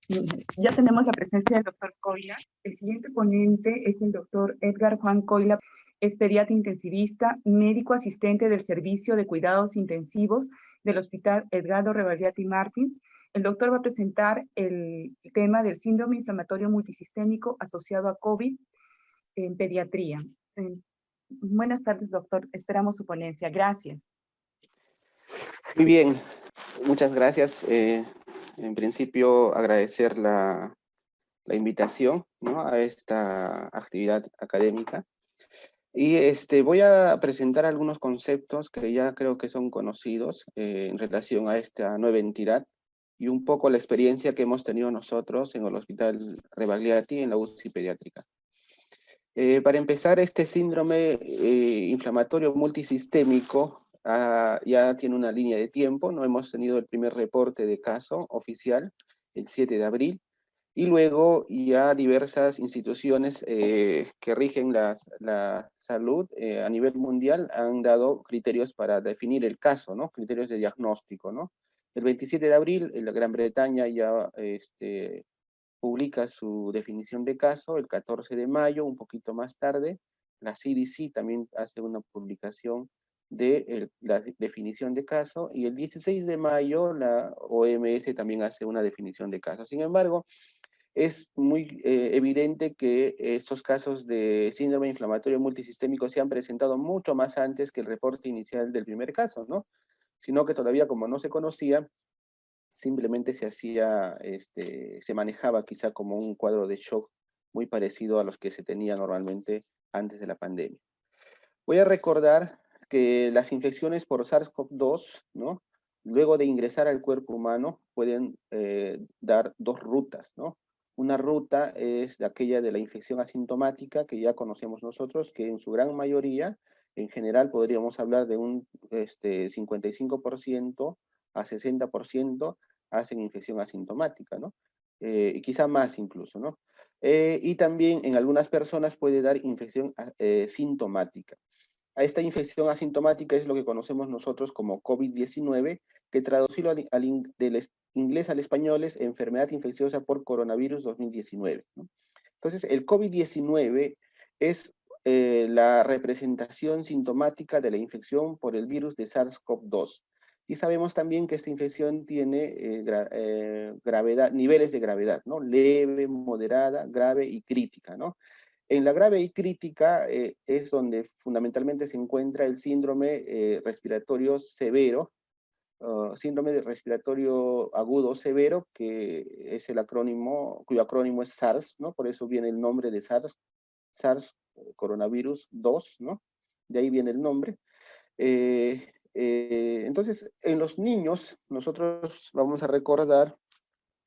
Ya tenemos la presencia del doctor Coila. El siguiente ponente es el doctor Edgar Juan Coila, es pediatra intensivista, médico asistente del Servicio de Cuidados Intensivos del Hospital Edgardo Rebagliati Martins. El doctor va a presentar el tema del síndrome inflamatorio multisistémico asociado a COVID en pediatría. Buenas tardes, doctor. Esperamos su ponencia. Gracias. Muy bien, muchas gracias. En principio, agradecer la invitación, ¿no?, a esta actividad académica. Y voy a presentar algunos conceptos que ya creo que son conocidos en relación a esta nueva entidad y un poco la experiencia que hemos tenido nosotros en el Hospital Rebagliati en la UCI pediátrica. Para empezar, este síndrome inflamatorio multisistémico ya tiene una línea de tiempo, ¿no? Hemos tenido el primer reporte de caso oficial el 7 de abril, y luego ya diversas instituciones que rigen la salud a nivel mundial han dado criterios para definir el caso, ¿no? Criterios de diagnóstico, ¿no? El 27 de abril, la Gran Bretaña ya publica su definición de caso. El 14 de mayo, un poquito más tarde, la CDC también hace una publicación de la definición de caso, y el 16 de mayo la OMS también hace una definición de caso. Sin embargo, es muy evidente que estos casos de síndrome inflamatorio multisistémico se han presentado mucho más antes que el reporte inicial del primer caso, ¿no? Sino que todavía, como no se conocía, simplemente se manejaba quizá como un cuadro de shock muy parecido a los que se tenía normalmente antes de la pandemia. Voy a recordar que las infecciones por SARS-CoV-2, ¿no?, luego de ingresar al cuerpo humano, pueden dar dos rutas, ¿no? Una ruta es aquella de la infección asintomática, que ya conocemos nosotros, que en su gran mayoría, en general, podríamos hablar de un 55% a 60% hacen infección asintomática, ¿no? Y quizá más incluso, ¿no? Y también en algunas personas puede dar infección sintomática. A esta infección asintomática es lo que conocemos nosotros como COVID-19, que traducido del inglés al español es enfermedad infecciosa por coronavirus 2019, ¿no? Entonces, el COVID-19 es la representación sintomática de la infección por el virus de SARS-CoV-2. Y sabemos también que esta infección tiene gravedad, niveles de gravedad, ¿no? Leve, moderada, grave y crítica, ¿no? En la grave y crítica es donde fundamentalmente se encuentra el síndrome respiratorio severo, síndrome de respiratorio agudo severo, que es el acrónimo, cuyo acrónimo es SARS, ¿no? Por eso viene el nombre de SARS coronavirus 2, ¿no? De ahí viene el nombre. Entonces, en los niños, nosotros vamos a recordar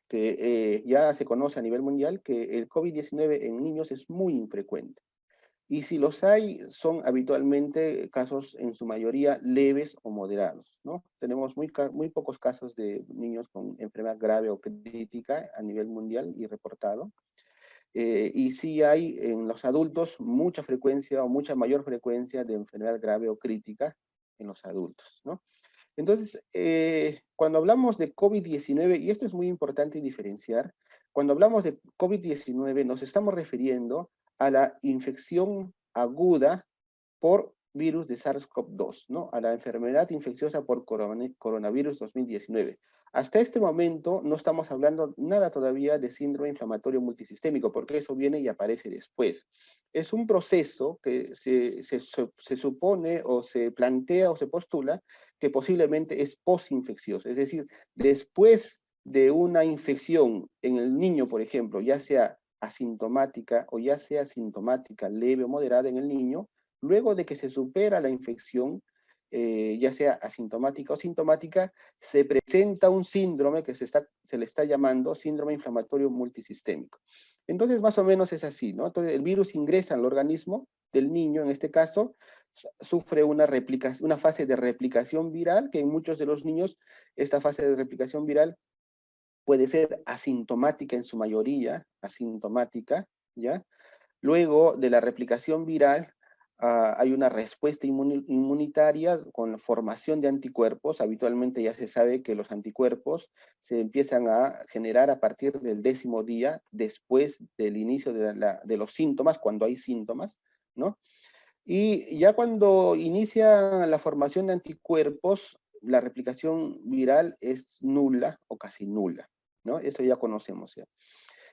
que ya se conoce a nivel mundial que el COVID-19 en niños es muy infrecuente. Y si los hay, son habitualmente casos en su mayoría leves o moderados, ¿no? Tenemos muy pocos casos de niños con enfermedad grave o crítica a nivel mundial y reportado. Y sí hay en los adultos mucha frecuencia o mucha mayor frecuencia de enfermedad grave o crítica en los adultos, ¿no? Entonces, cuando hablamos de COVID-19, y esto es muy importante diferenciar, cuando hablamos de COVID-19 nos estamos refiriendo a la infección aguda por virus de SARS-CoV-2, ¿no? A la enfermedad infecciosa por coronavirus 2019. Hasta este momento no estamos hablando nada todavía de síndrome inflamatorio multisistémico, porque eso viene y aparece después. Es un proceso que se supone o se plantea o se postula que posiblemente es posinfeccioso, es decir, después de una infección en el niño, por ejemplo, ya sea asintomática o ya sea sintomática leve o moderada en el niño, luego de que se supera la infección, ya sea asintomática o sintomática, se presenta un síndrome que se le está llamando síndrome inflamatorio multisistémico. Entonces, más o menos es así, ¿no? Entonces, el virus ingresa al organismo del niño, en este caso, sufre una fase de replicación viral, que en muchos de los niños, esta fase de replicación viral puede ser asintomática en su mayoría, asintomática, ¿ya? Luego de la replicación viral, hay una respuesta inmunitaria con la formación de anticuerpos. Habitualmente ya se sabe que los anticuerpos se empiezan a generar a partir del 10º día después del inicio de los síntomas, cuando hay síntomas, ¿no? Y ya cuando inicia la formación de anticuerpos, la replicación viral es nula o casi nula, ¿no? Eso ya conocemos ya.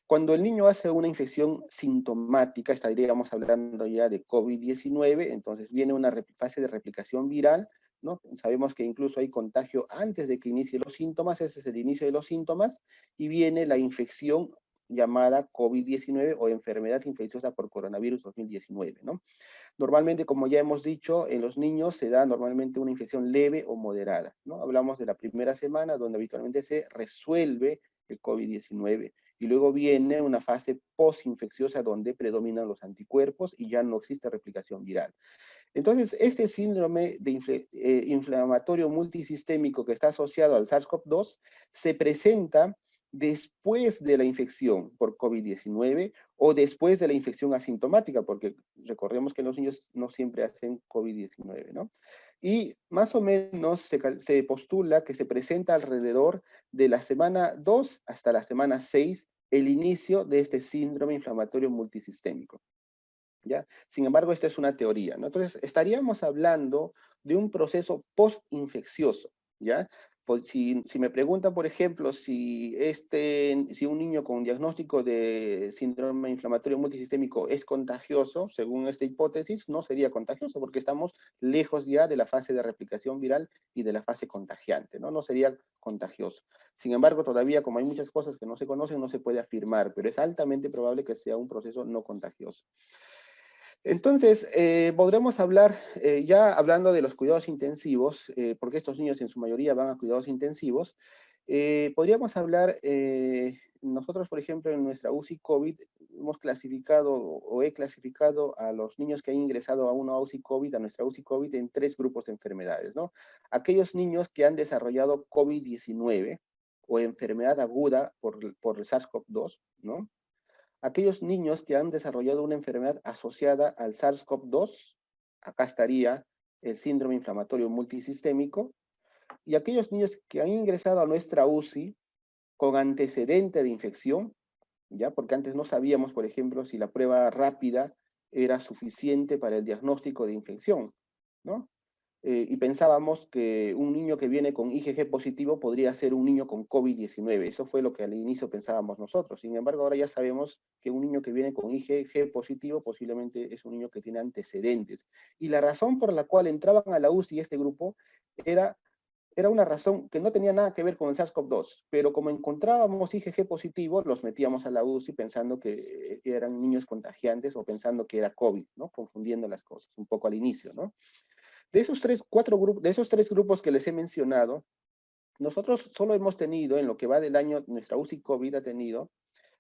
Cuando el niño hace una infección sintomática, estaríamos hablando ya de COVID-19, entonces viene una fase de replicación viral, ¿no? Sabemos que incluso hay contagio antes de que inicie los síntomas, ese es el inicio de los síntomas, y viene la infección llamada COVID-19 o enfermedad infecciosa por coronavirus 2019, ¿no? Normalmente, como ya hemos dicho, en los niños se da normalmente una infección leve o moderada, ¿no? Hablamos de la primera semana donde habitualmente se resuelve el COVID-19 y luego viene una fase posinfecciosa donde predominan los anticuerpos y ya no existe replicación viral. Entonces, este síndrome de inflamatorio multisistémico que está asociado al SARS-CoV-2 se presenta después de la infección por COVID-19 o después de la infección asintomática, porque recordemos que los niños no siempre hacen COVID-19, ¿no? Y más o menos se postula que se presenta alrededor de la semana 2 hasta la semana 6 el inicio de este síndrome inflamatorio multisistémico, ¿ya? Sin embargo, esta es una teoría, ¿no? Entonces, estaríamos hablando de un proceso postinfeccioso, ¿ya? Pues si me preguntan, por ejemplo, si un niño con diagnóstico de síndrome inflamatorio multisistémico es contagioso, según esta hipótesis, no sería contagioso, porque estamos lejos ya de la fase de replicación viral y de la fase contagiante, ¿no? No sería contagioso. Sin embargo, todavía, como hay muchas cosas que no se conocen, no se puede afirmar, pero es altamente probable que sea un proceso no contagioso. Entonces, podremos hablar, ya hablando de los cuidados intensivos, porque estos niños en su mayoría van a cuidados intensivos, podríamos hablar, nosotros por ejemplo en nuestra UCI COVID hemos clasificado o he clasificado a los niños que han ingresado a una UCI COVID, a nuestra UCI COVID en 3 grupos de enfermedades, ¿no? Aquellos niños que han desarrollado COVID-19 o enfermedad aguda por el SARS-CoV-2, ¿no? Aquellos niños que han desarrollado una enfermedad asociada al SARS-CoV-2, acá estaría el síndrome inflamatorio multisistémico, y aquellos niños que han ingresado a nuestra UCI con antecedente de infección, ¿ya? Porque antes no sabíamos, por ejemplo, si la prueba rápida era suficiente para el diagnóstico de infección, ¿no? Y pensábamos que un niño que viene con IgG positivo podría ser un niño con COVID-19. Eso fue lo que al inicio pensábamos nosotros. Sin embargo, ahora ya sabemos que un niño que viene con IgG positivo posiblemente es un niño que tiene antecedentes. Y la razón por la cual entraban a la UCI este grupo era una razón que no tenía nada que ver con el SARS-CoV-2, pero como encontrábamos IgG positivo, los metíamos a la UCI pensando que eran niños contagiantes o pensando que era COVID, ¿no? Confundiendo las cosas un poco al inicio, ¿no? De esos 3 grupos que les he mencionado, nosotros solo hemos tenido, en lo que va del año, nuestra UCI COVID ha tenido,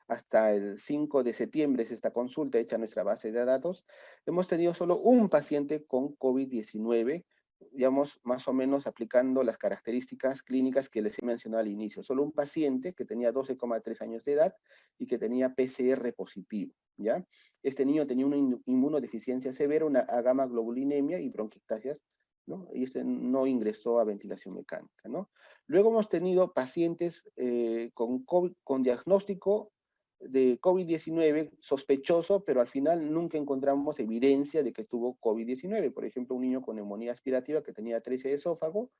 hasta el 5 de septiembre es esta consulta hecha en nuestra base de datos, hemos tenido solo un paciente con COVID-19, digamos, más o menos aplicando las características clínicas que les he mencionado al inicio. Solo un paciente que tenía 12,3 años de edad y que tenía PCR positivo, ¿ya? Este niño tenía una inmunodeficiencia severa, una gamma-globulinemia y bronquiectasias, ¿no? Y este no ingresó a ventilación mecánica, ¿no? Luego hemos tenido pacientes con diagnóstico de COVID-19 sospechoso, pero al final nunca encontramos evidencia de que tuvo COVID-19. Por ejemplo, un niño con neumonía aspirativa que tenía 13 de esófago,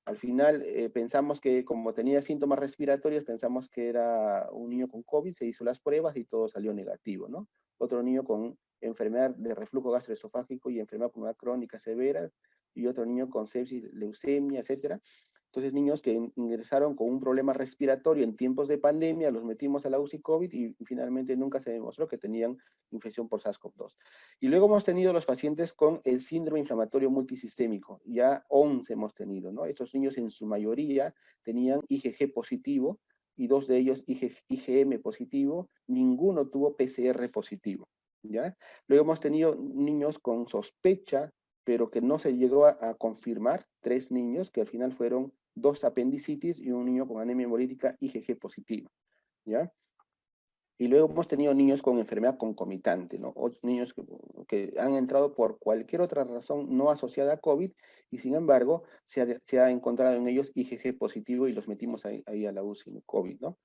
al final pensamos que como tenía síntomas respiratorios, pensamos que era un niño con COVID, se hizo las pruebas y todo salió negativo, ¿no? Otro niño con enfermedad de reflujo gastroesofágico y enfermedad pulmonar crónica severa, y otro niño con sepsis, leucemia, etcétera. Entonces, niños que ingresaron con un problema respiratorio en tiempos de pandemia, los metimos a la UCI COVID y finalmente nunca se demostró que tenían infección por SARS-CoV-2. Y luego hemos tenido los pacientes con el síndrome inflamatorio multisistémico, ya 11 hemos tenido, ¿no? Estos niños en su mayoría tenían IgG positivo y 2 de ellos IgM positivo, ninguno tuvo PCR positivo, ¿ya? Luego hemos tenido niños con sospecha, pero que no se llegó a confirmar, 3 niños que al final fueron 2 apendicitis y un niño con anemia hemolítica IgG positivo, ¿ya? Y luego hemos tenido niños con enfermedad concomitante, ¿no? O niños que han entrado por cualquier otra razón no asociada a COVID y sin embargo se ha encontrado en ellos IgG positivo y los metimos ahí a la UCI, ¿no? COVID, ¿no?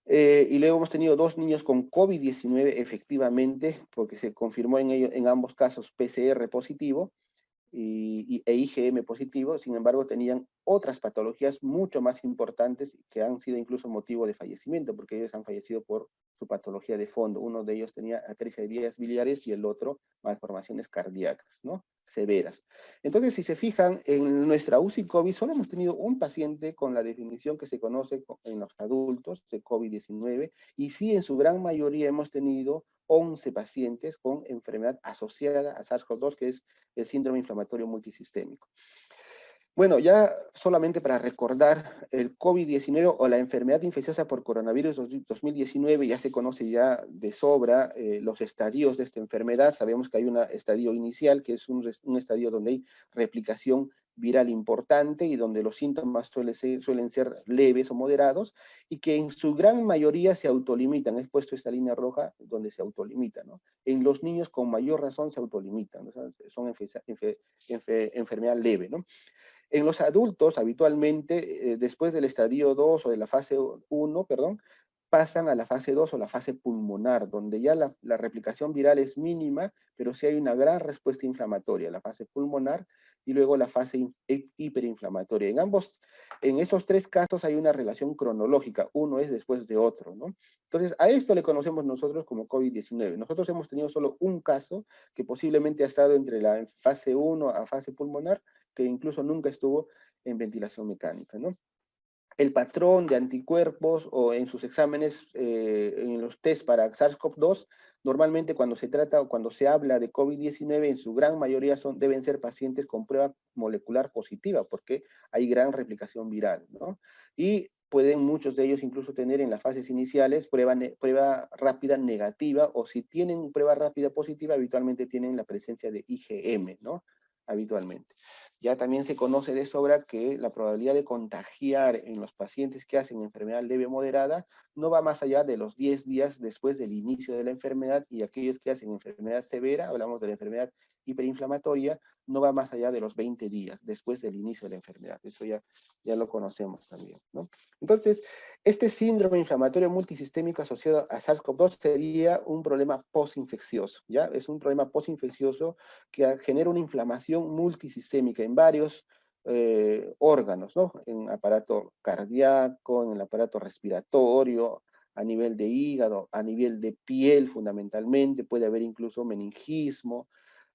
Y luego hemos tenido 2 niños con COVID-19 efectivamente, porque se confirmó en ellos, en ambos casos PCR positivo, e IgM positivo, sin embargo tenían otras patologías mucho más importantes que han sido incluso motivo de fallecimiento, porque ellos han fallecido por su patología de fondo. Uno de ellos tenía atresia de vías biliares y el otro malformaciones cardíacas, ¿no? Severas. Entonces, si se fijan, en nuestra UCI COVID solo hemos tenido un paciente con la definición que se conoce en los adultos de COVID-19, y sí, en su gran mayoría hemos tenido 11 pacientes con enfermedad asociada a SARS-CoV-2, que es el síndrome inflamatorio multisistémico. Bueno, ya solamente para recordar, el COVID-19 o la enfermedad infecciosa por coronavirus 2019 ya se conoce ya de sobra los estadios de esta enfermedad. Sabemos que hay un estadio inicial, que es un estadio donde hay replicación viral importante y donde los síntomas suelen ser leves o moderados y que en su gran mayoría se autolimitan. He puesto esta línea roja donde se autolimita, ¿no? En los niños con mayor razón se autolimitan, ¿no? Son enfermedad leve, ¿no? En los adultos, habitualmente, después del estadio 2 o de la fase 1, perdón, pasan a la fase 2 o la fase pulmonar, donde ya la replicación viral es mínima, pero sí hay una gran respuesta inflamatoria, la fase pulmonar y luego la fase hiperinflamatoria. En esos 3 casos hay una relación cronológica, uno es después de otro, ¿no? Entonces, a esto le conocemos nosotros como COVID-19. Nosotros hemos tenido solo un caso que posiblemente ha estado entre la fase 1 a fase pulmonar, que incluso nunca estuvo en ventilación mecánica, ¿no? El patrón de anticuerpos o en sus exámenes, en los test para SARS-CoV-2, normalmente cuando se trata o cuando se habla de COVID-19, en su gran mayoría deben ser pacientes con prueba molecular positiva, porque hay gran replicación viral, ¿no? Y pueden muchos de ellos incluso tener en las fases iniciales prueba rápida negativa, o si tienen prueba rápida positiva, habitualmente tienen la presencia de IgM, ¿no? Habitualmente. Ya también se conoce de sobra que la probabilidad de contagiar en los pacientes que hacen enfermedad leve o moderada no va más allá de los 10 días después del inicio de la enfermedad, y aquellos que hacen enfermedad severa, hablamos de la enfermedad hiperinflamatoria, no va más allá de los 20 días después del inicio de la enfermedad. Eso ya lo conocemos también, ¿no? Entonces, este síndrome inflamatorio multisistémico asociado a SARS-CoV-2 sería un problema postinfeccioso, ¿ya? Es un problema postinfeccioso que genera una inflamación multisistémica en varios órganos, ¿no? En el aparato cardíaco, en el aparato respiratorio, a nivel de hígado, a nivel de piel fundamentalmente, puede haber incluso meningismo,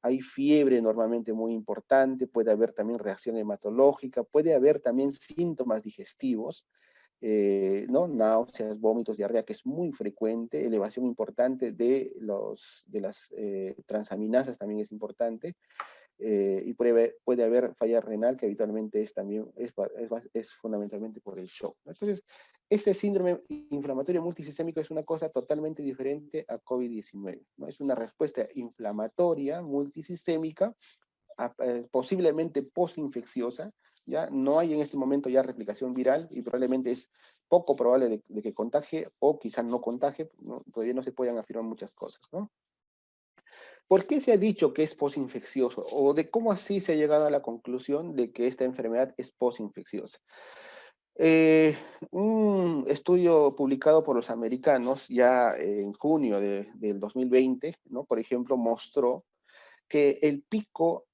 hay fiebre normalmente muy importante, puede haber también reacción hematológica, puede haber también síntomas digestivos, ¿no? Náuseas, vómitos, diarrea, que es muy frecuente, elevación importante de las transaminasas también es importante, y puede haber falla renal, que habitualmente es fundamentalmente por el shock, ¿no? Entonces, este síndrome inflamatorio multisistémico es una cosa totalmente diferente a COVID-19, ¿no? Es una respuesta inflamatoria multisistémica, posiblemente postinfecciosa, ya no hay en este momento ya replicación viral y probablemente es poco probable de que contagie o quizás no contagie, ¿no? Todavía no se pueden afirmar muchas cosas, ¿no? ¿Por qué se ha dicho que es posinfeccioso? ¿O de cómo así se ha llegado a la conclusión de que esta enfermedad es posinfecciosa? Un estudio publicado por los americanos ya en junio del 2020, ¿no? Por ejemplo, mostró que el pico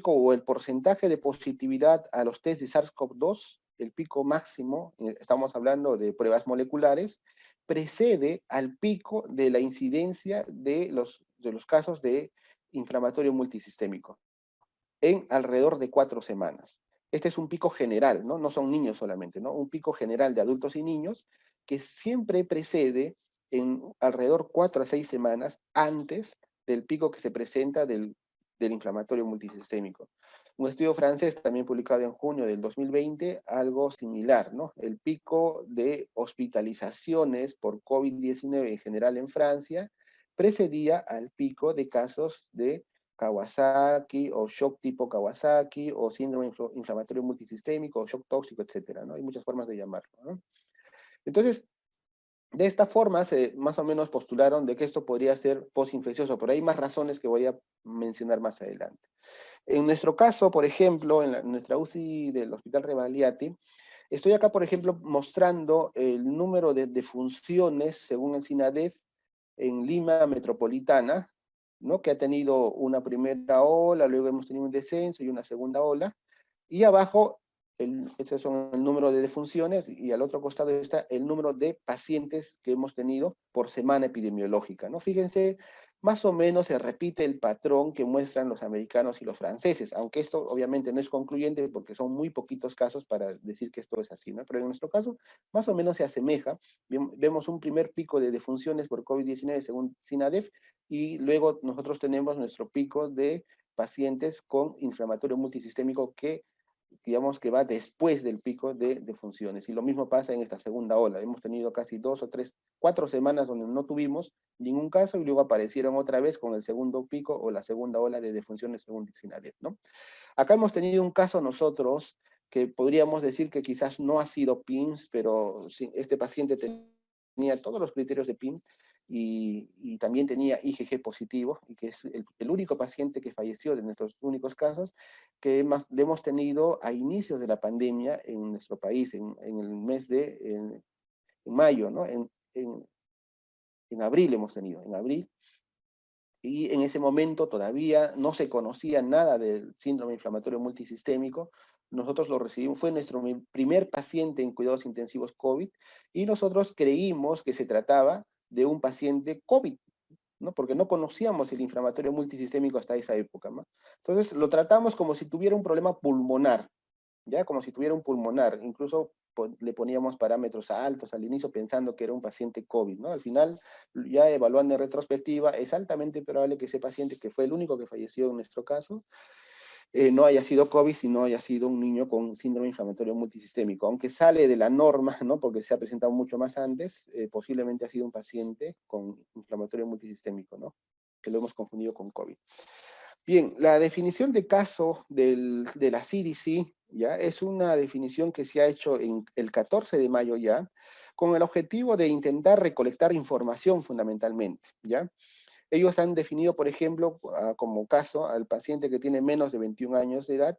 o el porcentaje de positividad a los test de SARS-CoV-2, el pico máximo, estamos hablando de pruebas moleculares, precede al pico de la incidencia de los casos de inflamatorio multisistémico en alrededor de 4 semanas. Este es un pico general, ¿no? No son niños solamente, ¿no? Un pico general de adultos y niños que siempre precede en alrededor 4 a 6 semanas antes del pico que se presenta del inflamatorio multisistémico. Un estudio francés también publicado en junio del 2020, algo similar, ¿no? El pico de hospitalizaciones por COVID-19 en general en Francia precedía al pico de casos de Kawasaki o shock tipo Kawasaki o síndrome inflamatorio multisistémico o shock tóxico, etcétera, ¿no? Hay muchas formas de llamarlo, ¿no? Entonces, De esta forma, se más o menos postularon de que esto podría ser postinfeccioso, pero hay más razones que voy a mencionar más adelante. En nuestro caso, por ejemplo, en nuestra UCI del Hospital Rebagliati, estoy acá, por ejemplo, mostrando el número de defunciones según el SINADEF en Lima Metropolitana, ¿no? Que ha tenido una primera ola, luego hemos tenido un descenso y una segunda ola, y abajo, estos son el número de defunciones, y al otro costado está el número de pacientes que hemos tenido por semana epidemiológica, ¿no? Fíjense, más o menos se repite el patrón que muestran los americanos y los franceses, aunque esto obviamente no es concluyente porque son muy poquitos casos para decir que esto es así, ¿no? Pero en nuestro caso, más o menos se asemeja. Vemos un primer pico de defunciones por COVID-19 según SINADEF, y luego nosotros tenemos nuestro pico de pacientes con inflamatorio multisistémico que digamos que va después del pico de funciones. Y lo mismo pasa en esta segunda ola. Hemos tenido casi 2 o 3, 4 semanas donde no tuvimos ningún caso y luego aparecieron otra vez con el segundo pico o la segunda ola de defunciones según SINADEF, ¿no? Acá hemos tenido un caso nosotros que podríamos decir que quizás no ha sido PIMS, pero sí, este paciente tenía todos los criterios de PIMS y también tenía IgG positivo, y que es el único paciente que falleció de nuestros únicos casos que hemos tenido a inicios de la pandemia en nuestro país, en el mes de en mayo, ¿no? En abril hemos tenido, en abril, y en ese momento todavía no se conocía nada del síndrome inflamatorio multisistémico. Nosotros lo recibimos, fue nuestro primer paciente en cuidados intensivos COVID, y nosotros creímos que se trataba de un paciente COVID, ¿no? Porque no conocíamos el inflamatorio multisistémico hasta esa época, ¿no? Entonces lo tratamos como si tuviera un problema pulmonar, ya como si tuviera un pulmonar, incluso le poníamos parámetros altos al inicio pensando que era un paciente COVID, ¿no? Al final, ya evaluando en retrospectiva, es altamente probable que ese paciente, que fue el único que falleció en nuestro caso, no haya sido COVID, sino haya sido un niño con síndrome inflamatorio multisistémico, aunque sale de la norma, ¿no? Porque se ha presentado mucho más antes, posiblemente ha sido un paciente con inflamatorio multisistémico, ¿no? Que lo hemos confundido con COVID. Bien, la definición de caso de la CDC, ¿ya? Es una definición que se ha hecho en el 14 de mayo ya, con el objetivo de intentar recolectar información fundamentalmente, ¿ya? Ellos han definido, por ejemplo, como caso al paciente que tiene menos de 21 años de edad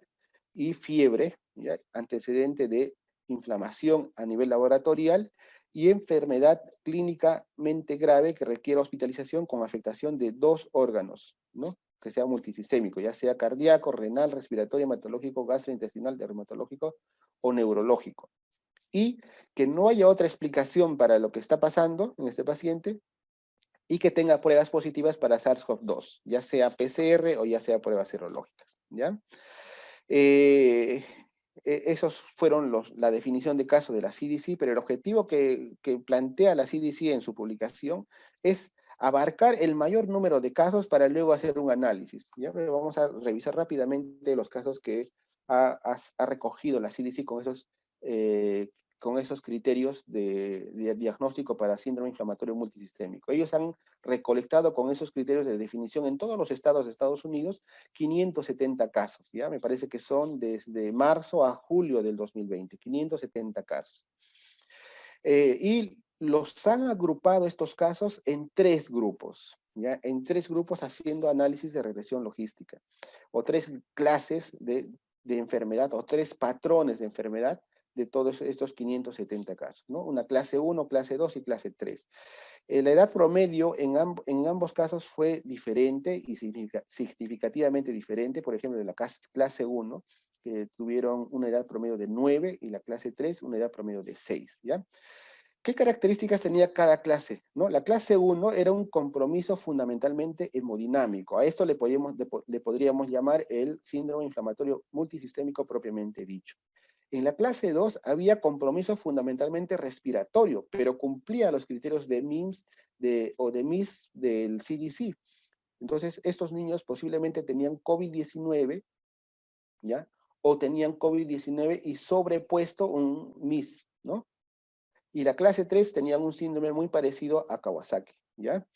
y fiebre, ¿ya? Antecedente de inflamación a nivel laboratorial y enfermedad clínicamente grave que requiere hospitalización con afectación de 2 órganos, ¿no? Que sea multisistémico, ya sea cardíaco, renal, respiratorio, hematológico, gastrointestinal, dermatológico o neurológico. Y que no haya otra explicación para lo que está pasando en este paciente, y que tenga pruebas positivas para SARS-CoV-2, ya sea PCR o ya sea pruebas serológicas, ¿ya? Esos fueron la definición de caso de la CDC, pero el objetivo que plantea la CDC en su publicación es abarcar el mayor número de casos para luego hacer un análisis. ¿Ya? Vamos a revisar rápidamente los casos que ha recogido la CDC con esos criterios de diagnóstico para síndrome inflamatorio multisistémico. Ellos han recolectado con esos criterios de definición en todos los estados de Estados Unidos 570 casos, ¿ya? Me parece que son desde marzo a julio del 2020, 570 casos. Y los han agrupado estos casos en 3 grupos, ¿ya? En 3 grupos haciendo análisis de regresión logística, o 3 clases de enfermedad, o 3 patrones de enfermedad de todos estos 570 casos, ¿no? Una clase 1, clase 2 y clase 3. La edad promedio en ambos casos fue diferente y significativamente diferente. Por ejemplo, en la clase 1, que tuvieron una edad promedio de 9, y la clase 3 una edad promedio de 6, ¿ya? ¿Qué características tenía cada clase? ¿No? La clase 1 era un compromiso fundamentalmente hemodinámico. A esto le podríamos llamar el síndrome inflamatorio multisistémico propiamente dicho. En la clase 2 había compromiso fundamentalmente respiratorio, pero cumplía los criterios de MIMS o de MIS del CDC. Entonces, estos niños posiblemente tenían COVID-19, ¿ya? O tenían COVID-19 y sobrepuesto un MIS, ¿no? Y la clase 3 tenían un síndrome muy parecido a Kawasaki, ¿ya?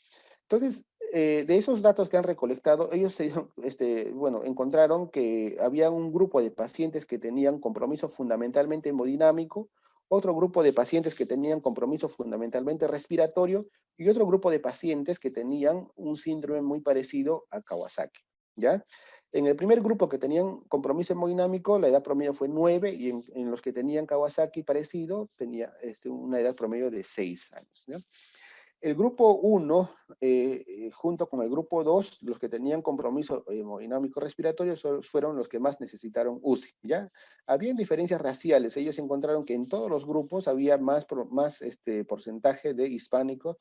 Entonces, de esos datos que han recolectado, ellos encontraron que había un grupo de pacientes que tenían compromiso fundamentalmente hemodinámico otro grupo de pacientes que tenían compromiso fundamentalmente respiratorio y otro grupo de pacientes que tenían un síndrome muy parecido a Kawasaki, ¿ya? En el primer grupo que tenían compromiso hemodinámico, la edad promedio fue 9, y en los que tenían Kawasaki parecido, tenía una edad promedio de 6 años, ¿no? El grupo 1, junto con el grupo 2, los que tenían compromiso hemodinámico respiratorio fueron los que más necesitaron UCI, ¿ya? Habían diferencias raciales. Ellos encontraron que en todos los grupos había más porcentaje de hispánicos,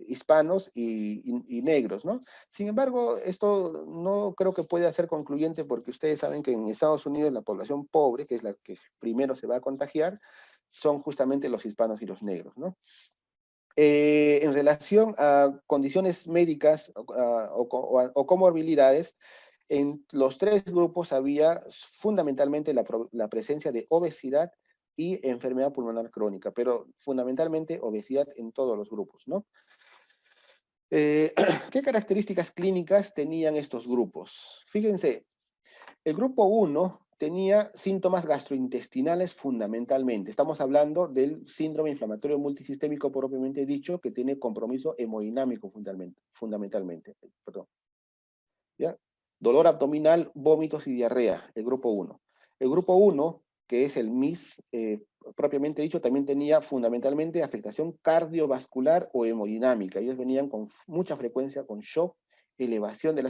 hispanos y negros, ¿no? Sin embargo, esto no creo que pueda ser concluyente, porque ustedes saben que en Estados Unidos la población pobre, que es la que primero se va a contagiar, son justamente los hispanos y los negros, ¿no? En relación a condiciones médicas o comorbilidades, en los tres grupos había fundamentalmente la presencia de obesidad y enfermedad pulmonar crónica, pero fundamentalmente obesidad en todos los grupos, ¿no? ¿Qué características clínicas tenían estos grupos? Fíjense, el grupo 1 tenía síntomas gastrointestinales fundamentalmente. Estamos hablando del síndrome inflamatorio multisistémico propiamente dicho, que tiene compromiso hemodinámico fundamentalmente. Perdón. ¿Ya? Dolor abdominal, vómitos y diarrea, el grupo 1. El grupo 1, que es el MIS, propiamente dicho, también tenía fundamentalmente afectación cardiovascular o hemodinámica. Ellos venían con mucha frecuencia con shock, elevación de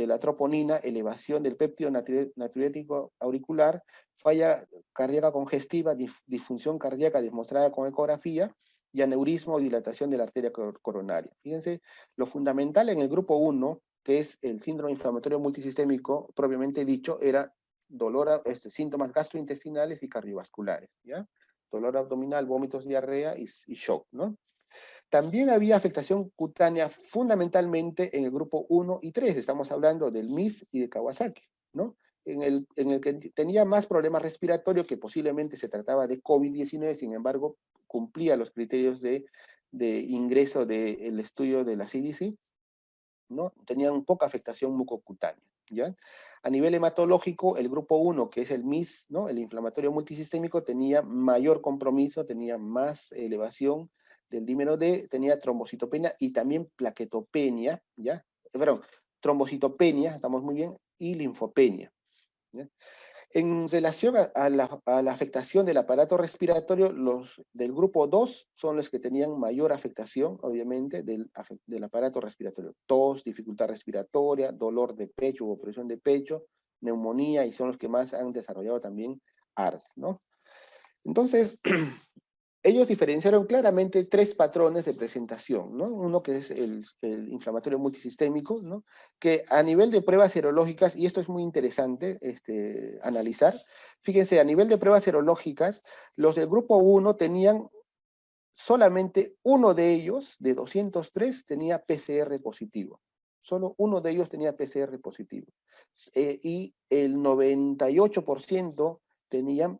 la troponina, elevación del péptido natriurético auricular, falla cardíaca congestiva, disfunción cardíaca demostrada con ecografía, y aneurisma o dilatación de la arteria coronaria. Fíjense, lo fundamental en el grupo 1, que es el síndrome inflamatorio multisistémico, propiamente dicho, era dolor, síntomas gastrointestinales y cardiovasculares, ¿ya? Dolor abdominal, vómitos, diarrea y shock, ¿no? También había afectación cutánea fundamentalmente en el grupo 1 y 3, estamos hablando del MIS y de Kawasaki, ¿no? En el que tenía más problemas respiratorios, que posiblemente se trataba de COVID-19, sin embargo, cumplía los criterios de ingreso del estudio de la CDC, ¿no? Tenían poca afectación mucocutánea, ¿ya? A nivel hematológico, el grupo 1, que es el MIS, ¿no? El inflamatorio multisistémico, tenía mayor compromiso, tenía más elevación del dímero D, tenía trombocitopenia y también plaquetopenia, ¿ya? Perdón, trombocitopenia, estamos muy bien, y linfopenia, ¿ya? En relación a la afectación del aparato respiratorio, los del grupo 2 son los que tenían mayor afectación, obviamente, del aparato respiratorio. Tos, dificultad respiratoria, dolor de pecho u opresión de pecho, neumonía, y son los que más han desarrollado también ARS, ¿no? Entonces, ellos diferenciaron claramente tres patrones de presentación, ¿no? Uno que es el inflamatorio multisistémico, ¿no? Que a nivel de pruebas serológicas, y esto es muy interesante analizar, fíjense, a nivel de pruebas serológicas, los del grupo 1 tenían solamente uno de ellos, de 203, tenía PCR positivo. Solo uno de ellos tenía PCR positivo. Y el 98% tenían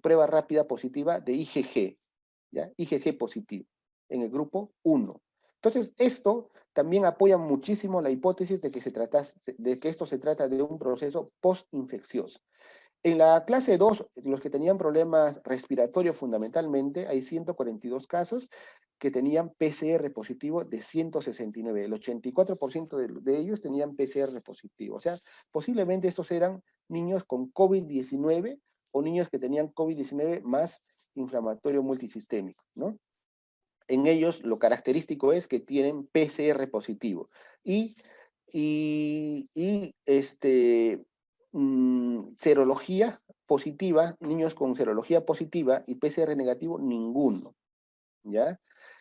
prueba rápida positiva de IgG, ¿ya? IgG positivo, en el grupo 1. Entonces, esto también apoya muchísimo la hipótesis de que esto se trata de un proceso postinfeccioso. En la clase 2, los que tenían problemas respiratorios fundamentalmente, hay 142 casos que tenían PCR positivo de 169. El 84% de ellos tenían PCR positivo. O sea, posiblemente estos eran niños con COVID-19 o niños que tenían COVID-19 más inflamatorio multisistémico, ¿no? En ellos lo característico es que tienen PCR positivo. Serología positiva, niños con serología positiva y PCR negativo, ninguno, ¿ya?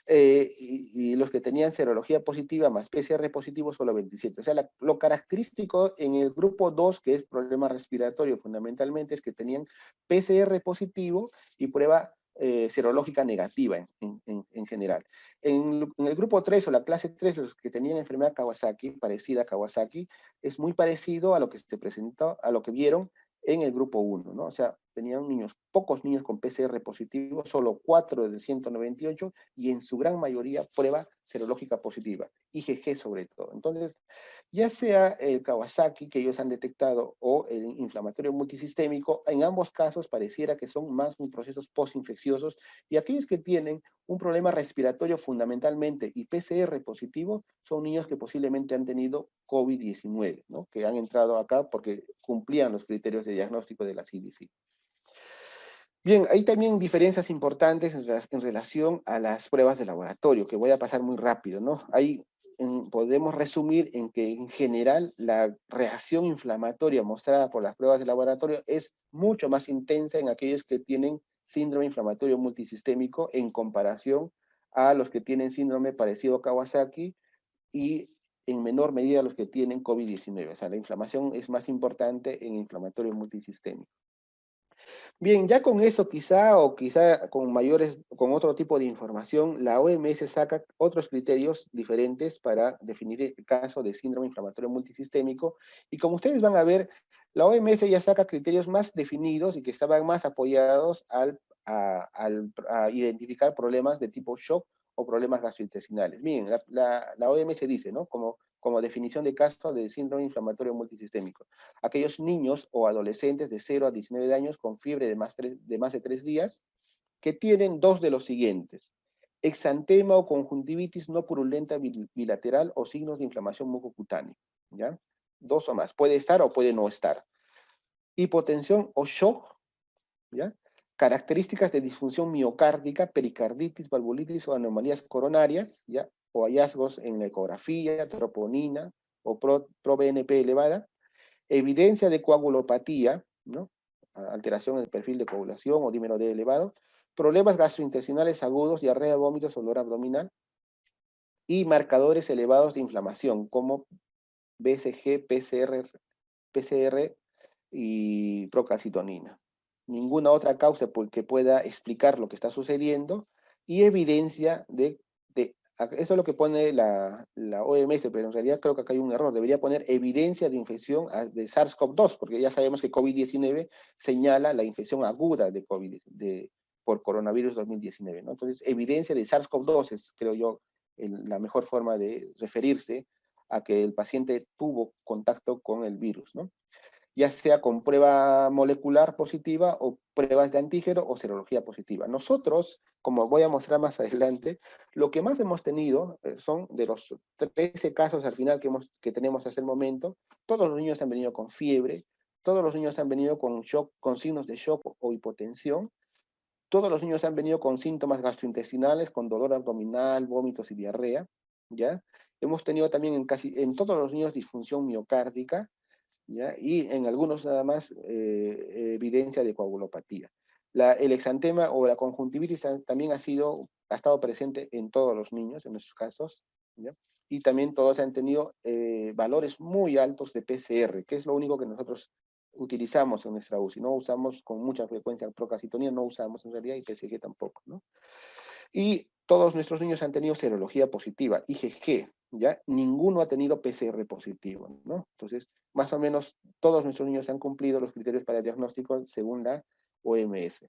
Y los que tenían serología positiva más PCR positivo, solo 27. O sea, lo característico en el grupo 2, que es problema respiratorio fundamentalmente, es que tenían PCR positivo y prueba serológica negativa en general. En el grupo 3 o la clase 3, los que tenían enfermedad Kawasaki, parecida a Kawasaki, es muy parecido a lo que se presentó, a lo que vieron en el grupo 1, ¿no? O sea, tenían niños pocos niños con PCR positivo, solo 4 de 198, y en su gran mayoría prueba serológica positiva, IgG sobre todo. Entonces, ya sea el Kawasaki que ellos han detectado o el inflamatorio multisistémico, en ambos casos pareciera que son más procesos postinfecciosos, y aquellos que tienen un problema respiratorio fundamentalmente y PCR positivo son niños que posiblemente han tenido COVID-19, ¿no? Que han entrado acá porque cumplían los criterios de diagnóstico de la CDC. Bien, hay también diferencias importantes en relación a las pruebas de laboratorio, que voy a pasar muy rápido, ¿no? Podemos resumir en que en general la reacción inflamatoria mostrada por las pruebas de laboratorio es mucho más intensa en aquellos que tienen síndrome inflamatorio multisistémico en comparación a los que tienen síndrome parecido a Kawasaki, y en menor medida a los que tienen COVID-19. O sea, la inflamación es más importante en inflamatorio multisistémico. Bien, ya con eso quizá con otro tipo de información, la OMS saca otros criterios diferentes para definir el caso de síndrome inflamatorio multisistémico, y como ustedes van a ver, la OMS ya saca criterios más definidos y que estaban más apoyados a identificar problemas de tipo shock o problemas gastrointestinales. Miren, la OMS dice, ¿no? Como definición de caso de síndrome inflamatorio multisistémico: aquellos niños o adolescentes de 0 a 19 años con fiebre de más de 3 días que tienen dos de los siguientes: exantema o conjuntivitis no purulenta bilateral o signos de inflamación mucocutánea, ¿ya? Dos o más, puede estar o puede no estar. Hipotensión o shock, ¿ya? Características de disfunción miocárdica, pericarditis, valvulitis o anomalías coronarias, ¿ya? O hallazgos en la ecografía, troponina o pro-BNP elevada, evidencia de coagulopatía, ¿no? Alteración en el perfil de coagulación o dímero D elevado, problemas gastrointestinales agudos, diarrea, vómitos, olor abdominal, y marcadores elevados de inflamación como BCG, PCR y procalcitonina. Ninguna otra causa que pueda explicar lo que está sucediendo, y evidencia eso es lo que pone la OMS, pero en realidad creo que acá hay un error. Debería poner evidencia de infección de SARS-CoV-2, porque ya sabemos que COVID-19 señala la infección aguda de COVID, por coronavirus 2019, ¿no? Entonces, evidencia de SARS-CoV-2 es, creo yo, la mejor forma de referirse a que el paciente tuvo contacto con el virus, ¿no? Ya sea con prueba molecular positiva o pruebas de antígeno o serología positiva. Nosotros, como voy a mostrar más adelante, lo que más hemos tenido son de los 13 casos al final que tenemos hasta el momento, todos los niños han venido con fiebre, todos los niños han venido con shock, con signos de shock o hipotensión, todos los niños han venido con síntomas gastrointestinales, con dolor abdominal, vómitos y diarrea, ¿ya? Hemos tenido también en todos los niños disfunción miocárdica, ¿ya? Y en algunos nada más evidencia de coagulopatía. El exantema o la conjuntivitis también ha estado presente en todos los niños, en nuestros casos, ¿ya? Y también todos han tenido valores muy altos de PCR, que es lo único que nosotros utilizamos en nuestra UCI. No usamos con mucha frecuencia procalcitonina, no usamos en realidad, y PSG tampoco, ¿no? Y todos nuestros niños han tenido serología positiva, IgG, ¿ya? Ninguno ha tenido PCR positivo, ¿no? Entonces, más o menos todos nuestros niños han cumplido los criterios para el diagnóstico según la OMS.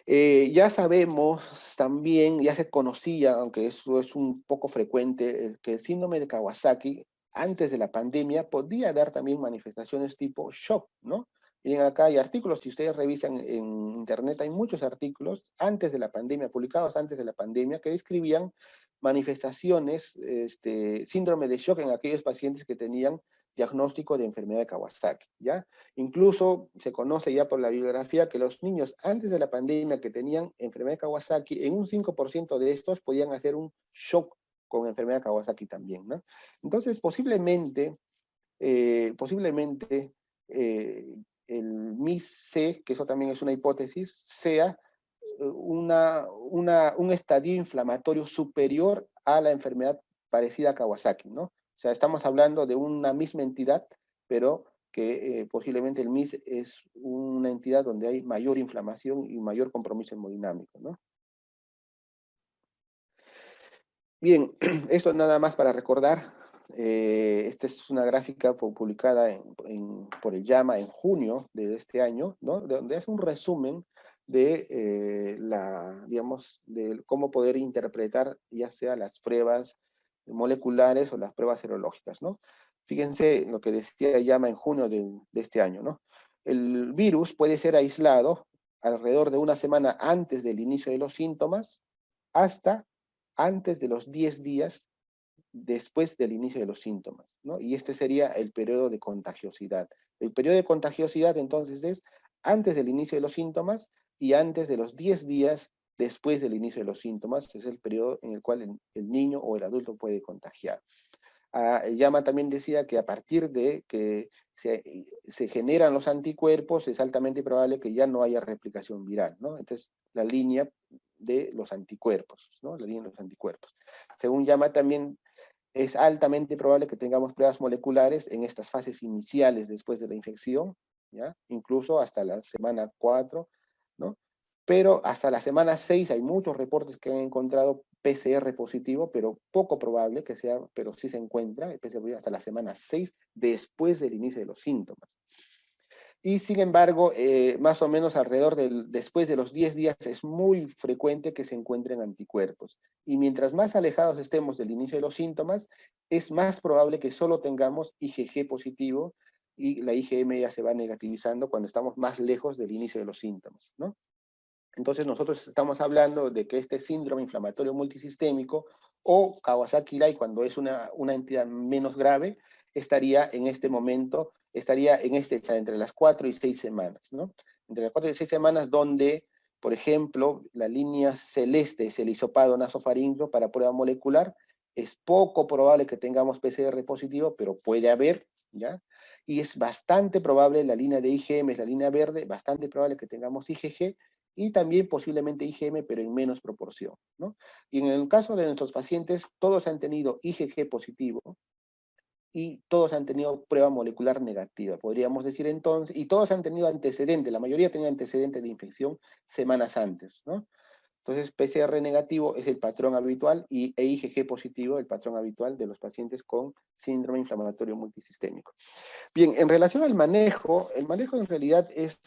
Ya sabemos también, ya se conocía, aunque eso es un poco frecuente, que el síndrome de Kawasaki antes de la pandemia podía dar también manifestaciones tipo shock, ¿no? Miren, acá hay artículos, si ustedes revisan en internet, hay muchos artículos antes de la pandemia, publicados antes de la pandemia, que describían manifestaciones, síndrome de shock en aquellos pacientes que tenían diagnóstico de enfermedad de Kawasaki, ¿ya? Incluso se conoce ya por la bibliografía que los niños antes de la pandemia que tenían enfermedad de Kawasaki, en un 5% de estos podían hacer un shock con enfermedad de Kawasaki también, ¿no? Entonces, posiblemente el MIS-C, que eso también es una hipótesis, sea un estadio inflamatorio superior a la enfermedad parecida a Kawasaki, ¿no? O sea, estamos hablando de una misma entidad, pero que posiblemente el MIS es una entidad donde hay mayor inflamación y mayor compromiso hemodinámico, ¿no? Bien, esto nada más para recordar Esta es una gráfica publicada por el JAMA en junio de este año, ¿no? Donde hace un resumen de digamos, de cómo poder interpretar ya sea las pruebas moleculares o las pruebas serológicas, ¿no? Fíjense lo que decía JAMA en junio de este año, ¿no? El virus puede ser aislado alrededor de una semana antes del inicio de los síntomas hasta antes de los 10 días después del inicio de los síntomas, ¿no? Y este sería el periodo de contagiosidad. El periodo de contagiosidad, entonces, es antes del inicio de los síntomas y antes de los 10 días después del inicio de los síntomas, es el periodo en el cual el niño o el adulto puede contagiar. Llama también decía que a partir de que se generan los anticuerpos, es altamente probable que ya no haya replicación viral, ¿no? Entonces, la línea de los anticuerpos, ¿no? La línea de los anticuerpos. Según Llama también, es altamente probable que tengamos pruebas moleculares en estas fases iniciales después de la infección, ¿ya? Incluso hasta la semana 4, ¿no? Pero hasta la semana 6 hay muchos reportes que han encontrado PCR positivo, pero poco probable que sea, pero sí se encuentra el PCR hasta la semana 6 después del inicio de los síntomas. Y sin embargo, más o menos después de los 10 días es muy frecuente que se encuentren anticuerpos. Y mientras más alejados estemos del inicio de los síntomas, es más probable que solo tengamos IgG positivo y la IgM ya se va negativizando cuando estamos más lejos del inicio de los síntomas, ¿no? Entonces nosotros estamos hablando de que este síndrome inflamatorio multisistémico o Kawasaki-Lai, cuando es una entidad menos grave, estaría en este momento, entre las 4 y 6 semanas, ¿no? Entre las 4 y 6 semanas donde, por ejemplo, la línea celeste es el hisopado nasofaríngeo para prueba molecular, es poco probable que tengamos PCR positivo, pero puede haber, ¿ya? Y es bastante probable, la línea de IgM es la línea verde, bastante probable que tengamos IgG, y también posiblemente IgM, pero en menos proporción, ¿no? Y en el caso de nuestros pacientes, todos han tenido IgG positivo y todos han tenido prueba molecular negativa, podríamos decir entonces, y todos han tenido antecedentes, la mayoría tenía antecedentes de infección semanas antes, ¿no? Entonces, PCR negativo es el patrón habitual e IgG positivo el patrón habitual de los pacientes con síndrome inflamatorio multisistémico. Bien, en relación al manejo, el manejo en realidad es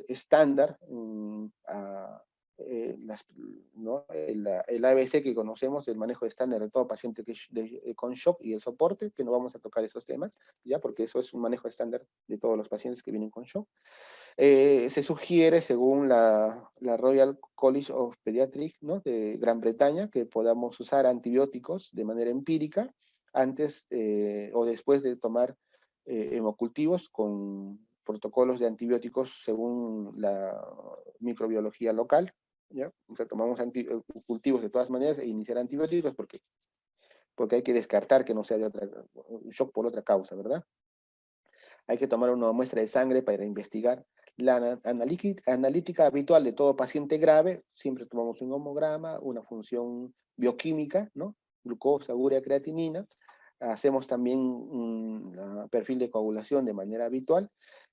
estándar. ¿No? El ABC que conocemos, el manejo estándar de todo paciente con shock y el soporte, que no vamos a tocar esos temas, ya porque eso es un manejo estándar de todos los pacientes que vienen con shock. Se sugiere, según la Royal College of Pediatrics, ¿no? de Gran Bretaña, que podamos usar antibióticos de manera empírica antes o después de tomar hemocultivos con protocolos de antibióticos según la microbiología local, ¿ya? O sea, tomamos cultivos de todas maneras e iniciar antibióticos porque hay que descartar que no sea de shock por otra causa, ¿verdad? Hay que tomar una muestra de sangre para investigar. La analítica habitual de todo paciente grave, siempre tomamos un hemograma, una función bioquímica, ¿no? Glucosa, urea, creatinina. Hacemos también un perfil de coagulación de manera habitual,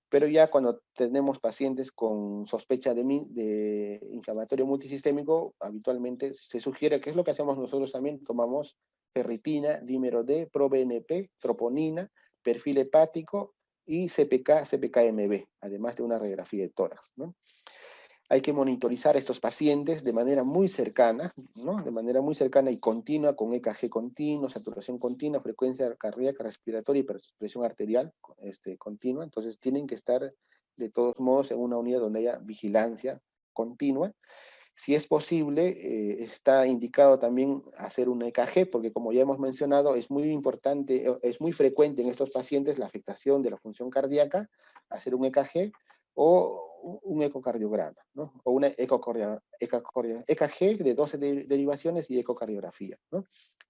pero ya cuando tenemos pacientes con sospecha de inflamatorio multisistémico, habitualmente se sugiere, que es lo que hacemos nosotros también, tomamos ferritina, dímero D, pro-BNP, troponina, perfil hepático y CPK, CPK-MB, además de una radiografía de tórax, ¿no? Hay que monitorizar a estos pacientes de manera muy cercana, ¿no? De manera muy cercana y continua, con EKG continuo, saturación continua, frecuencia cardíaca, respiratoria y presión arterial continua. Entonces tienen que estar de todos modos en una unidad donde haya vigilancia continua. Si es posible, está indicado también hacer un EKG, porque como ya hemos mencionado, es muy importante, es muy frecuente en estos pacientes la afectación de la función cardíaca, hacer un EKG o un ecocardiograma, ¿no? O una EKG de 12 derivaciones y ecocardiografía, ¿no?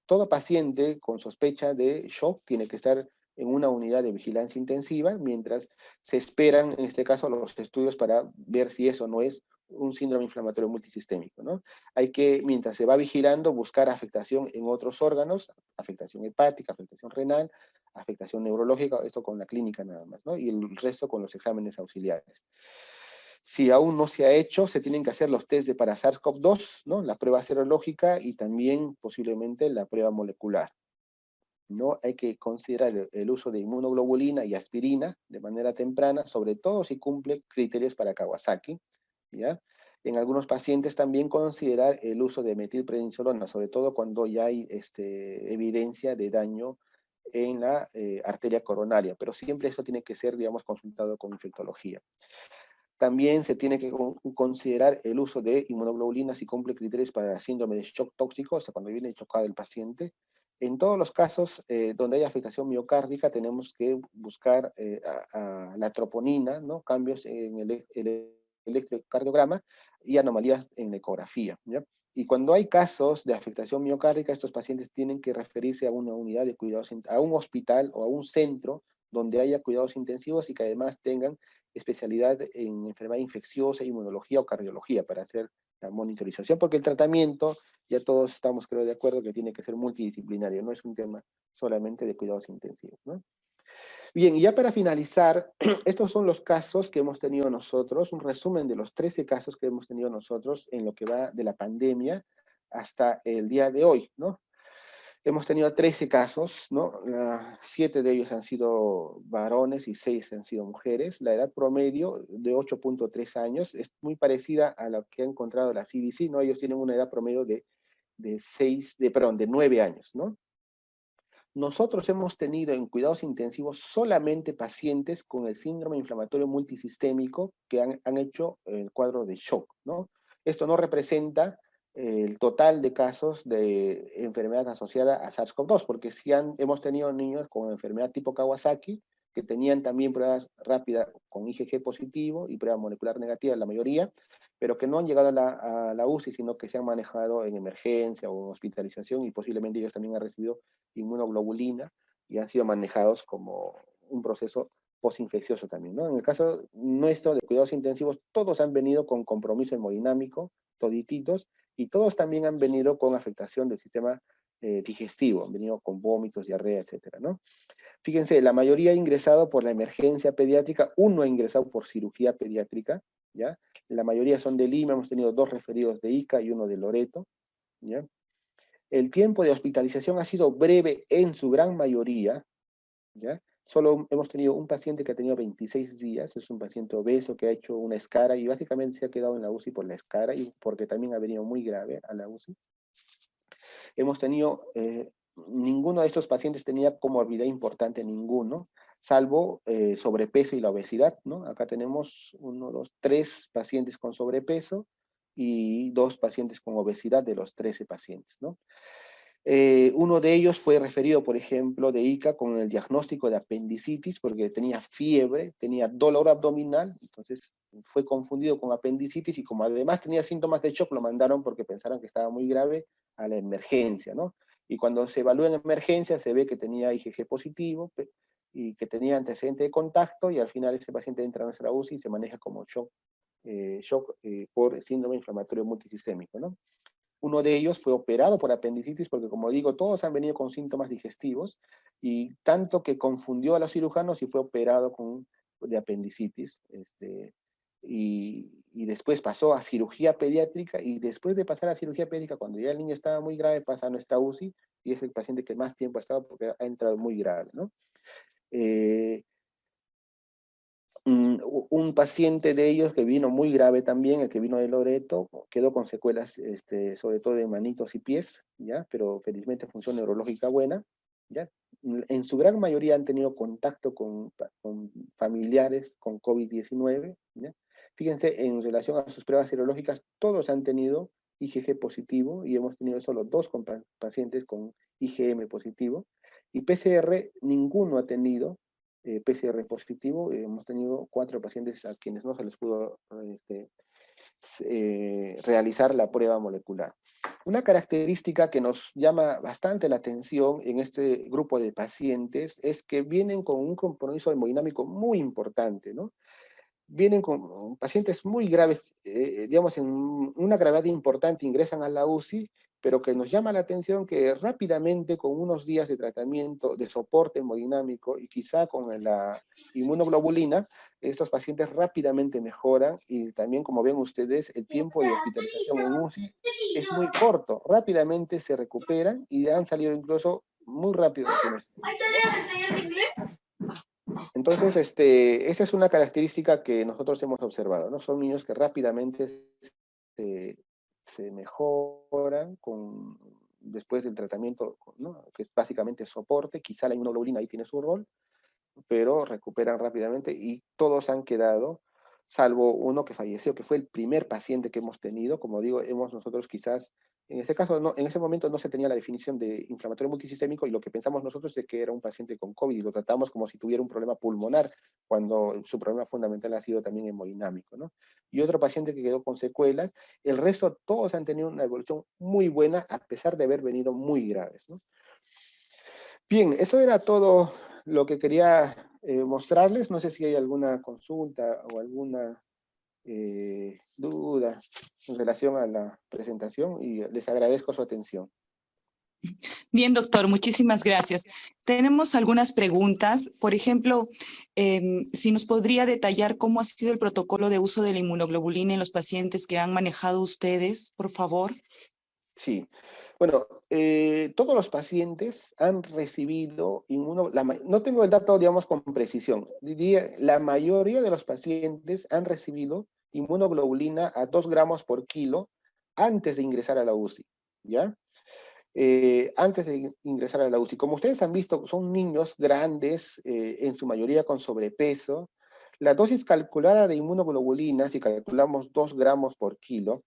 Todo paciente con sospecha de shock tiene que estar en una unidad de vigilancia intensiva mientras se esperan, en este caso, los estudios para ver si eso no es un síndrome inflamatorio multisistémico, ¿no? Hay que, mientras se va vigilando, buscar afectación en otros órganos, afectación hepática, afectación renal, afectación neurológica, esto con la clínica nada más, ¿no? Y el resto con los exámenes auxiliares. Si aún no se ha hecho, se tienen que hacer los test para SARS-CoV-2, ¿no? La prueba serológica y también posiblemente la prueba molecular. ¿no? Hay que considerar el uso de inmunoglobulina y aspirina de manera temprana, sobre todo si cumple criterios para Kawasaki, ¿ya? En algunos pacientes también considerar el uso de metilprednisolona, sobre todo cuando ya hay evidencia de daño en la arteria coronaria, pero siempre eso tiene que ser, digamos, consultado con infectología. También se tiene que considerar el uso de inmunoglobulina si cumple criterios para síndrome de shock tóxico, o sea, cuando viene chocado el paciente. En todos los casos donde hay afectación miocárdica, tenemos que buscar a la troponina, ¿no? Cambios en el electrocardiograma y anomalías en la ecografía, ¿ya? Y cuando hay casos de afectación miocárdica, estos pacientes tienen que referirse a una unidad de cuidados, a un hospital o a un centro donde haya cuidados intensivos y que además tengan especialidad en enfermedad infecciosa, inmunología o cardiología para hacer la monitorización, porque el tratamiento, ya todos estamos creo de acuerdo que tiene que ser multidisciplinario, no es un tema solamente de cuidados intensivos, ¿no? Bien, y ya para finalizar, estos son los casos que hemos tenido nosotros, un resumen de los 13 casos que hemos tenido nosotros en lo que va de la pandemia hasta el día de hoy, ¿no? Hemos tenido 13 casos, ¿no? 7 de ellos han sido varones y 6 han sido mujeres. La edad promedio de 8.3 años es muy parecida a lo que ha encontrado la CDC, ¿no? Ellos tienen una edad promedio de 9 años, ¿no? Nosotros hemos tenido en cuidados intensivos solamente pacientes con el síndrome inflamatorio multisistémico que han hecho el cuadro de shock, ¿no? Esto no representa el total de casos de enfermedad asociada a SARS-CoV-2, porque sí hemos tenido niños con enfermedad tipo Kawasaki, que tenían también pruebas rápidas con IgG positivo y prueba molecular negativa, la mayoría, pero que no han llegado a la UCI, sino que se han manejado en emergencia o en hospitalización, y posiblemente ellos también han recibido inmunoglobulina y han sido manejados como un proceso posinfeccioso también, ¿no? En el caso nuestro de cuidados intensivos, todos han venido con compromiso hemodinámico, todititos, y todos también han venido con afectación del sistema digestivo, han venido con vómitos, diarrea, etcétera, ¿no? Fíjense, la mayoría ha ingresado por la emergencia pediátrica, uno ha ingresado por cirugía pediátrica, ¿ya? La mayoría son de Lima, hemos tenido 2 referidos de Ica y uno de Loreto, ¿ya? El tiempo de hospitalización ha sido breve en su gran mayoría, ¿ya? Solo hemos tenido un paciente que ha tenido 26 días, es un paciente obeso que ha hecho una escara y básicamente se ha quedado en la UCI por la escara y porque también ha venido muy grave a la UCI. Hemos tenido, ninguno de estos pacientes tenía comorbilidad importante, ninguno, salvo sobrepeso y la obesidad, ¿no? Acá tenemos 1, 2, 3 pacientes con sobrepeso y 2 pacientes con obesidad de los 13 pacientes, ¿no? Uno de ellos fue referido, por ejemplo, de Ica con el diagnóstico de apendicitis porque tenía fiebre, tenía dolor abdominal, entonces fue confundido con apendicitis y como además tenía síntomas de shock, lo mandaron porque pensaron que estaba muy grave a la emergencia, ¿no? Y cuando se evalúa en emergencia se ve que tenía IgG positivo y que tenía antecedente de contacto y al final ese paciente entra a nuestra UCI y se maneja como shock por síndrome inflamatorio multisistémico, ¿no? Uno de ellos fue operado por apendicitis porque, como digo, todos han venido con síntomas digestivos y tanto que confundió a los cirujanos y fue operado de apendicitis. Y después pasó a cirugía pediátrica y después de pasar a cirugía pediátrica, cuando ya el niño estaba muy grave, pasa a nuestra UCI y es el paciente que más tiempo ha estado porque ha entrado muy grave, ¿no? Un paciente de ellos que vino muy grave también, el que vino de Loreto, quedó con secuelas, sobre todo de manitos y pies, ¿ya? Pero felizmente función neurológica buena, ¿ya? En su gran mayoría han tenido contacto con familiares con COVID-19, ¿ya? Fíjense, en relación a sus pruebas serológicas, todos han tenido IgG positivo y hemos tenido solo 2 pacientes con IgM positivo, y PCR ninguno ha tenido PCR positivo. Hemos tenido 4 pacientes a quienes no se les pudo realizar la prueba molecular. Una característica que nos llama bastante la atención en este grupo de pacientes es que vienen con un compromiso hemodinámico muy importante, ¿no? Vienen con pacientes muy graves, digamos, en una gravedad importante, ingresan a la UCI, pero que nos llama la atención que rápidamente, con unos días de tratamiento, de soporte hemodinámico y quizá con la inmunoglobulina, estos pacientes rápidamente mejoran y también, como ven ustedes, el tiempo de hospitalización en UCI es muy corto, rápidamente se recuperan y han salido incluso muy rápido el primer semestre. Entonces, esa es una característica que nosotros hemos observado, ¿no? Son niños que rápidamente se mejoran después del tratamiento, ¿no? Que es básicamente soporte, quizá la inmunoglobulina ahí tiene su rol, pero recuperan rápidamente y todos han quedado, salvo uno que falleció, que fue el primer paciente que hemos tenido. Como digo, nosotros quizás, en ese caso, en ese momento no se tenía la definición de inflamatorio multisistémico y lo que pensamos nosotros es que era un paciente con COVID y lo tratamos como si tuviera un problema pulmonar, cuando su problema fundamental ha sido también hemodinámico, ¿no? Y otro paciente que quedó con secuelas. El resto, todos han tenido una evolución muy buena, a pesar de haber venido muy graves, ¿no? Bien, eso era todo lo que quería mostrarles. No sé si hay alguna consulta o alguna duda en relación a la presentación y les agradezco su atención. Bien, doctor, muchísimas gracias. Tenemos algunas preguntas. Por ejemplo, si nos podría detallar cómo ha sido el protocolo de uso de la inmunoglobulina en los pacientes que han manejado ustedes, por favor. Sí. Bueno, todos los pacientes han recibido no tengo el dato, digamos, con precisión. Diría, la mayoría de los pacientes han recibido inmunoglobulina a 2 gramos por kilo antes de ingresar a la UCI, ¿ya? Antes de ingresar a la UCI. Como ustedes han visto, son niños grandes, en su mayoría con sobrepeso. La dosis calculada de inmunoglobulina, si calculamos 2 gramos por kilo,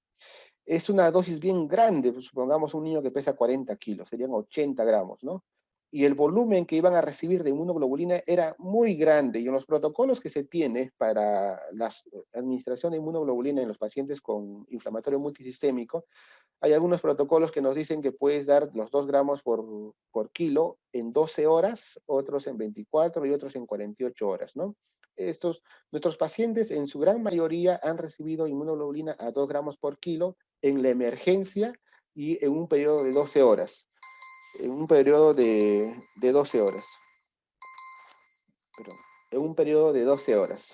es una dosis bien grande. Supongamos un niño que pesa 40 kilos, serían 80 gramos, ¿no? Y el volumen que iban a recibir de inmunoglobulina era muy grande, y en los protocolos que se tiene para la administración de inmunoglobulina en los pacientes con inflamatorio multisistémico, hay algunos protocolos que nos dicen que puedes dar los 2 gramos por kilo en 12 horas, otros en 24 y otros en 48 horas, ¿no? Nuestros pacientes en su gran mayoría han recibido inmunoglobulina a 2 gramos por kilo en la emergencia y en un periodo de 12 horas. En un periodo de 12 horas. Perdón, en un periodo de 12 horas.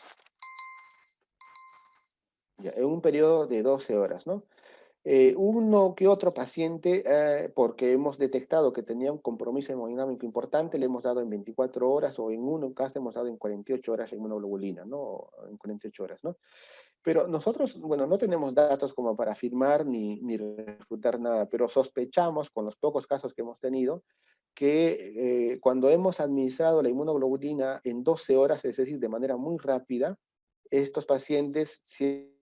Ya, en un periodo de 12 horas, ¿no? Uno que otro paciente, porque hemos detectado que tenía un compromiso hemodinámico importante, le hemos dado en 24 horas, o en uno caso hemos dado en 48 horas la inmunoglobulina, ¿no? En 48 horas, ¿no? Pero nosotros, bueno, no tenemos datos como para afirmar ni refutar nada, pero sospechamos, con los pocos casos que hemos tenido, que cuando hemos administrado la inmunoglobulina en 12 horas, es decir, de manera muy rápida, estos pacientes se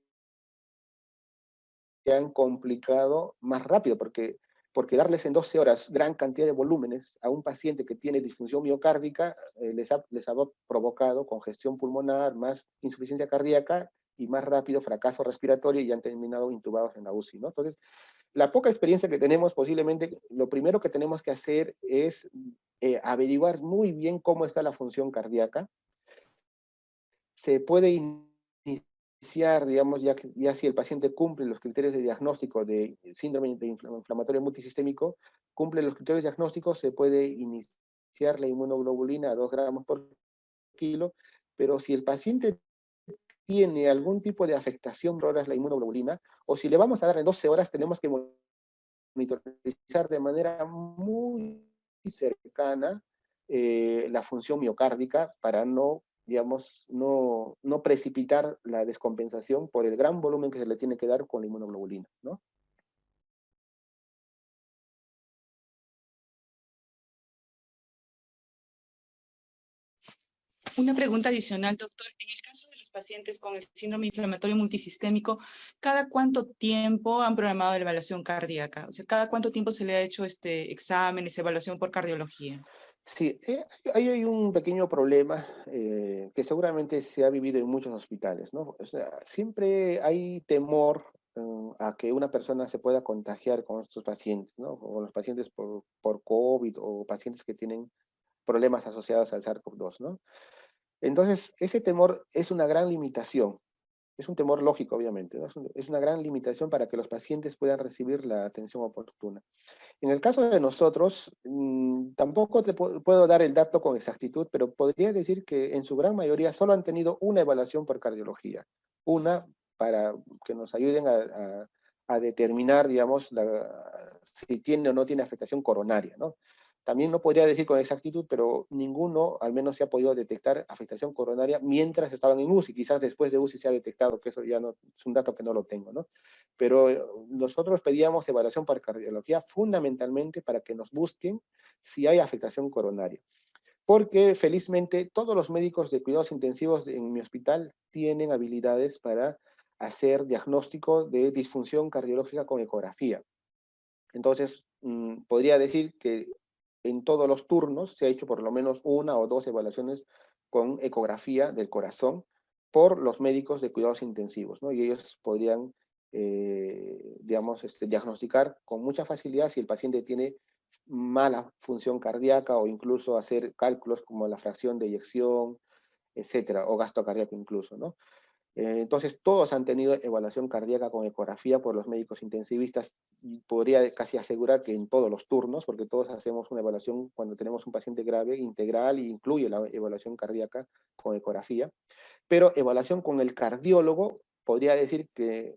han complicado más rápido, porque darles en 12 horas gran cantidad de volúmenes a un paciente que tiene disfunción miocárdica les ha provocado congestión pulmonar, más insuficiencia cardíaca y más rápido fracaso respiratorio, y han terminado intubados en la UCI, ¿no? Entonces, la poca experiencia que tenemos, posiblemente lo primero que tenemos que hacer es averiguar muy bien cómo está la función cardíaca. Se puede iniciar, digamos, ya si el paciente cumple los criterios de diagnóstico de síndrome de inflamatorio multisistémico, cumple los criterios diagnósticos, se puede iniciar la inmunoglobulina a 2 gramos por kilo, pero si el paciente tiene algún tipo de afectación por horas la inmunoglobulina, o si le vamos a dar en 12 horas, tenemos que monitorizar de manera muy cercana la función miocárdica para no, digamos, no precipitar la descompensación por el gran volumen que se le tiene que dar con la inmunoglobulina, ¿no? Una pregunta adicional, doctor. En el caso de los pacientes con el síndrome inflamatorio multisistémico, ¿cada cuánto tiempo han programado la evaluación cardíaca? O sea, ¿cada cuánto tiempo se le ha hecho exámenes, evaluación por cardiología? Sí, ahí hay un pequeño problema que seguramente se ha vivido en muchos hospitales, ¿no? O sea, siempre hay temor a que una persona se pueda contagiar con estos pacientes, ¿no? O los pacientes por COVID, o pacientes que tienen problemas asociados al SARS-CoV-2, ¿no? Entonces, ese temor es una gran limitación. Es un temor lógico, obviamente, ¿no? Es una gran limitación para que los pacientes puedan recibir la atención oportuna. En el caso de nosotros, tampoco te puedo dar el dato con exactitud, pero podría decir que en su gran mayoría solo han tenido una evaluación por cardiología. Una para que nos ayuden a determinar, digamos, si tiene o no tiene afectación coronaria, ¿no? También no podría decir con exactitud, pero ninguno al menos se ha podido detectar afectación coronaria mientras estaban en UCI. Quizás después de UCI se ha detectado, que eso ya no es un dato que no lo tengo, ¿no? Pero nosotros pedíamos evaluación por cardiología fundamentalmente para que nos busquen si hay afectación coronaria. Porque felizmente todos los médicos de cuidados intensivos en mi hospital tienen habilidades para hacer diagnóstico de disfunción cardiológica con ecografía. Entonces, podría decir que en todos los turnos se ha hecho por lo menos 1 o 2 evaluaciones con ecografía del corazón por los médicos de cuidados intensivos, ¿no? Y ellos podrían, digamos, diagnosticar con mucha facilidad si el paciente tiene mala función cardíaca o incluso hacer cálculos como la fracción de eyección, etcétera, o gasto cardíaco incluso, ¿no? Entonces, todos han tenido evaluación cardíaca con ecografía por los médicos intensivistas, y podría casi asegurar que en todos los turnos, porque todos hacemos una evaluación cuando tenemos un paciente grave, integral, e incluye la evaluación cardíaca con ecografía, pero evaluación con el cardiólogo, podría decir que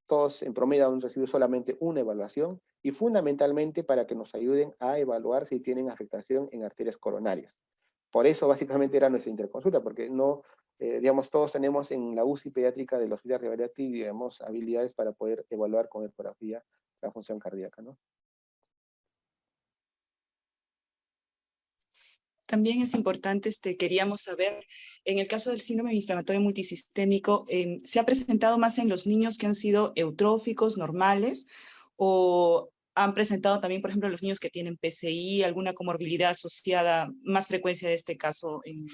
todos en promedio han recibido solamente una evaluación, y fundamentalmente para que nos ayuden a evaluar si tienen afectación en arterias coronarias. Por eso básicamente era nuestra interconsulta, porque no, digamos, todos tenemos en la UCI pediátrica del Hospital Rivadavia, digamos, habilidades para poder evaluar con ecografía la función cardíaca, ¿no? También es importante, queríamos saber, en el caso del síndrome inflamatorio multisistémico, ¿se ha presentado más en los niños que han sido eutróficos, normales, o han presentado también, por ejemplo, los niños que tienen PCI, alguna comorbilidad asociada, más frecuencia de este caso en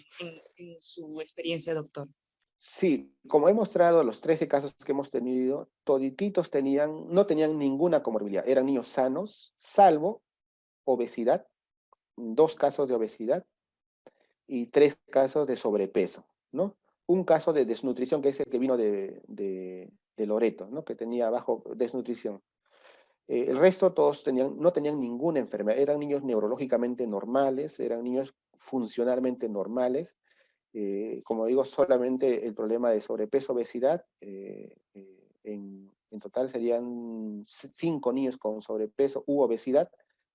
su experiencia, doctor? Sí, como he mostrado, los 13 casos que hemos tenido, todititos no tenían ninguna comorbilidad, eran niños sanos, salvo obesidad, 2 casos de obesidad y 3 casos de sobrepeso, ¿no? Un caso de desnutrición, que es el que vino de Loreto, ¿no? Que tenía bajo desnutrición. El resto todos no tenían ninguna enfermedad, eran niños neurológicamente normales, eran niños funcionalmente normales. Como digo, solamente el problema de sobrepeso, obesidad, en total serían 5 niños con sobrepeso u obesidad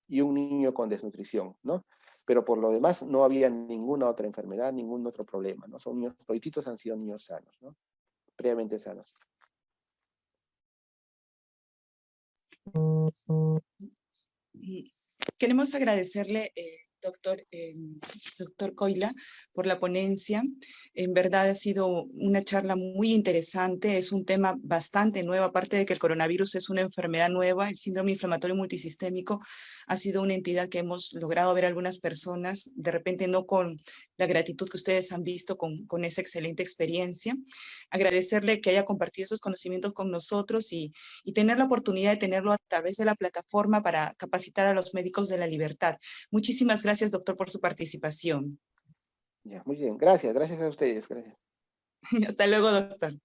y un niño con desnutrición, ¿no? Pero por lo demás no había ninguna otra enfermedad, ningún otro problema, ¿no? Son niños, todititos han sido niños sanos, ¿no? Previamente sanos. Queremos agradecerle, doctor Coila, por la ponencia. En verdad ha sido una charla muy interesante, es un tema bastante nuevo, aparte de que el coronavirus es una enfermedad nueva, el síndrome inflamatorio multisistémico ha sido una entidad que hemos logrado ver algunas personas, de repente no con la gratitud que ustedes han visto con esa excelente experiencia. Agradecerle que haya compartido esos conocimientos con nosotros y tener la oportunidad de tenerlo a través de la plataforma para capacitar a los médicos de la libertad. Muchísimas gracias, doctor, por su participación. Ya, muy bien, gracias a ustedes, gracias. Hasta luego, doctor.